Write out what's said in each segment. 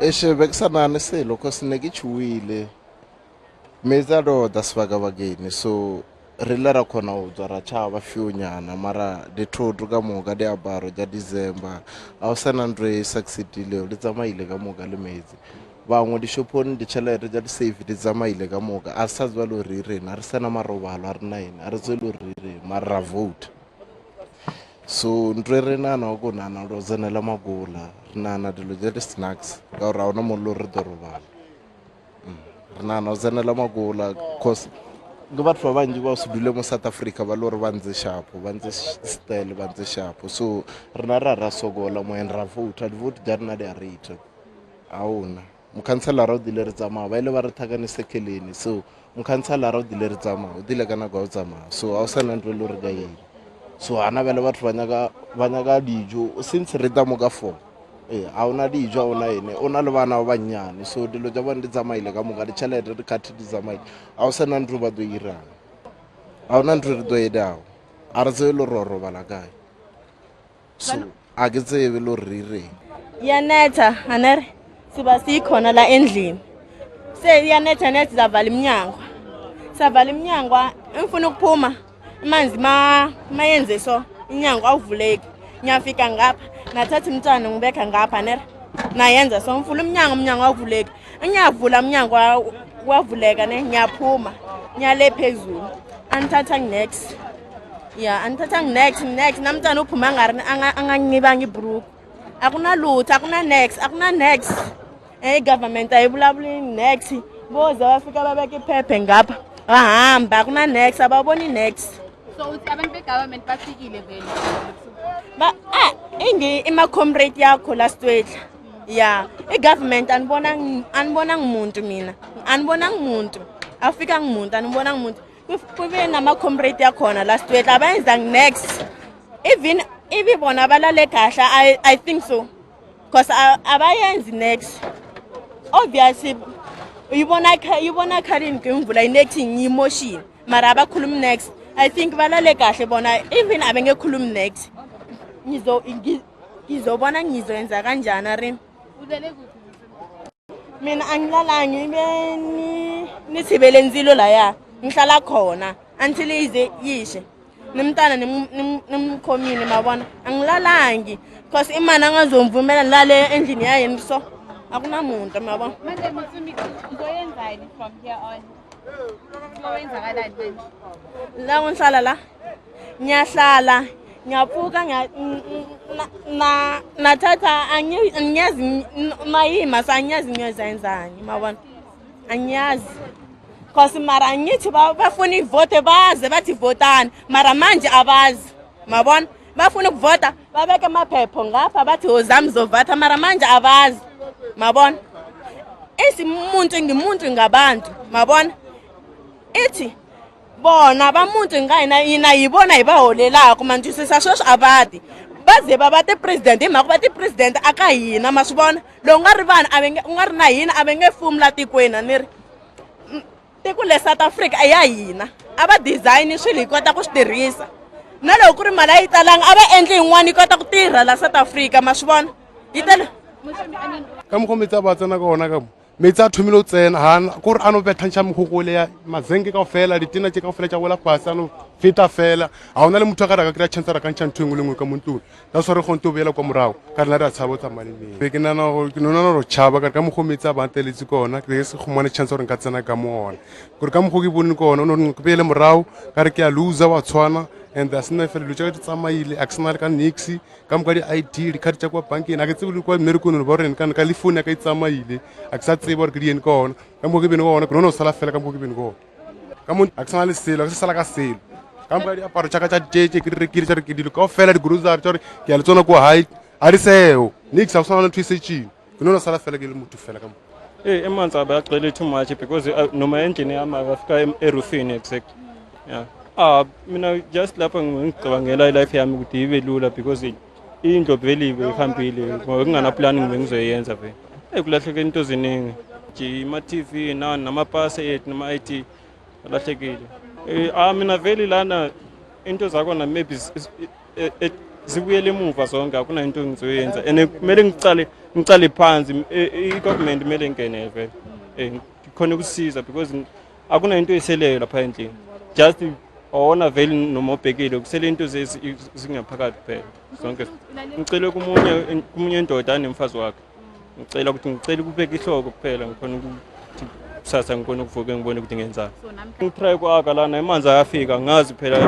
Bekusana neselo kosineke chuwile. Mezado dasvagavageni so rilera khona u dzwara chava fiunyana mara de thodu ka moka de abaro ja December a o sana ndre succeedile le tsamaile ka moka le metse bangwe dishopong di tšhelete ja di save di tsamaile ka moka a sa tswa lo rena re sana marobalo a rena ene a re tswe lo rire mara vote so ndre re nana go nana lo tsenela magola re nana dilo ja di snacks ka gore a ona mollo re dorobala nana o tsenela magola cause ke batho ba bantši ba se dule mo South Africa ba le gore ba ntse shapo ba ntse style ba ntse shapo so rena ra sokola mo en ra vote di-vote ja rena di a reita a ona mokhanselara o dile re tsamaya ba ile ba re thakane sekeleni so mokhanselara o dile re tsamaya o dile ka nako ya o tsamaya so a o sana ntho e le gore ka eng so ana bele batho ba nyaka dijo since re tamo ka 4 a ona dijo a ona ene o na le bana ba bannyane so dilo ja bone di tsamaile ka moka ditšhelete di kgathi di tsamaile a o sena ntho ba tlo irang a ona ntho re tlo edao a re tsebe le gore robala kae so a ke tsebe le gore re ireng Yanetha anere siba sikhona la endlini seyanetha nethi zavala iminyango savala iminyango ngifuna ukuphuma amanzi mayenze so iminyango awuvuleki ngiyafika ngapha nathatha umntwana ngibeka ngapha nere nayenza so ngifuna umnyango awuvuleki ngiyavula umnyango wavuleka ne ngiyaphuma ngiyale phezulu anithatha next ya anithatha next namntwana uphuma ngari angangibanga ibruku akuna lutho akuna next government ayibulabuli next boze bafika babeka iphephe ngapha bahamba akuna next ababoni next so abantu be-government bafikile vele ima comrade yakho last week ya i-government anibona ngumuntu mina anibona ngumuntu afika ngumuntu anibona ngumuntu kube nama-comrade yakhona last week abayenza next even bona balale kahle I think so because abayenzi next obviously yibona khalini ngimvula inext ngiyimotion mara abakhulumi next I think balale kahle bona even abengekhulumi next ngizobona ngizoyenza kanjani ari mina angilalangi nithibele nzilo la ya ngihlala khona until ize yishe nimntana nimkhomini mabona angilalangi because imani angazomvumela lale endlini yayeni so akunamuntu mabona manje Mthumi uzoyenzani from here on uzoyenzakalani manje la ngihlala la ngiyahlala ngiyavuka nathatha angiyazi mayima sangiyazi ngiyozenzani mabona angiyazi because mara angithi bafuna ivote baze bathi votani mara manje abazi mabona bafuna ukuvota babeke amaphepho ngapha bathi ozami zovata mara manje abazi mabona ngimuntu ngabantu mabona ithi bona bamuntu ngayina yibona ibaholelako manje sisashosha abadi baze babate president imako bathi president akayina masibona lo ngari vana ungari na hina abengefumla tikwena niri tiko le South Africa ayayina aba design swilo ikota ku switirhisa na loko ku ri mali yi talanga aba endli yin'wana ikota ku tirha la South Africa masibona yi tele ka mokhometsa ba tsena ka ona ka metsi a thomile o tsena hana ku ri a no bethantsha mogogole ya mazenge ka fela ditena tse ka fela tsa wela fase a no feta fela a ona le motho ka raka kry-a chance ra ka ntšha ntho engwe le ngwe ka montlong ka so re kgonte o beela kwa morago ka rena re a tshaba o tsamaleng ke nana go tšhaba ka mogometsi a banteletse ka ona ke se gomane chance gore nka tsena ka mo ona gore ka mogo ke boneng ka ona o ne ke beele morago ka re ke a loser wa tshwana and a sena fela dilo tsa ka di tsamaile a ke sena le ka nix ka moka di-ID dikgadi tsa kwa bankeng a ke tsebe le kwa mmerekong ba goreng ka le phone ya ka e tsamaile a ke sa tsebe gore ke di ene ka ona ka mogo ke bene ka ona ke none o sala fela ka mogo ke bene ka ona ka mo a ke sana le selo a ke se sala ka selo ka moka diaparo tsa ka tsa tšetse ke di rekile tsa re ke dilo ka fela di-grocery tsa gore ke a le tsona ko hae a di seo nix a go sana le ntho e setseng ke none o sala fela ke le motho fela ka mogo emanzi abagxile too much because noma endlini yami akafika erufini exact yeah mina just lapha ngicabangela ilife yami ukuthi ibe lula because indlu vele ihambile ngoba kungana planning bengizoyenza vele kulahleke into eziningi nje ama-TV namapasi ethu nama-IT alahlekile mina vele lana into zakhona maybe zibuyele emuva zonke akuna into engizoyenza and kumele ngicale phansi i-government kumele ingene vele khona ukusiza because akuna into eseleyo lapha endlini just awona vele noma ubhekile kusele into zingaphakathi kuphela zonke ngicela kumunye indoda anemfazi wakhe ngicela ukubeka ihloko kuphela ngikhona ukuthi kusasa ngikhona ukuvuka ngibone ukuthi ngenzani ngitry kwaka lana amanzi ayafika ngazi phela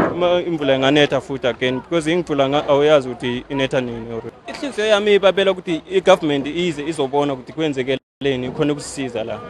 imvula inganetha futhi again because imvula awuyazi ukuthi inetha nini or inhliziyo yami ibabela ukuthi i-government ize izobona ukuthi kwenzekeleni khona ukusisiza la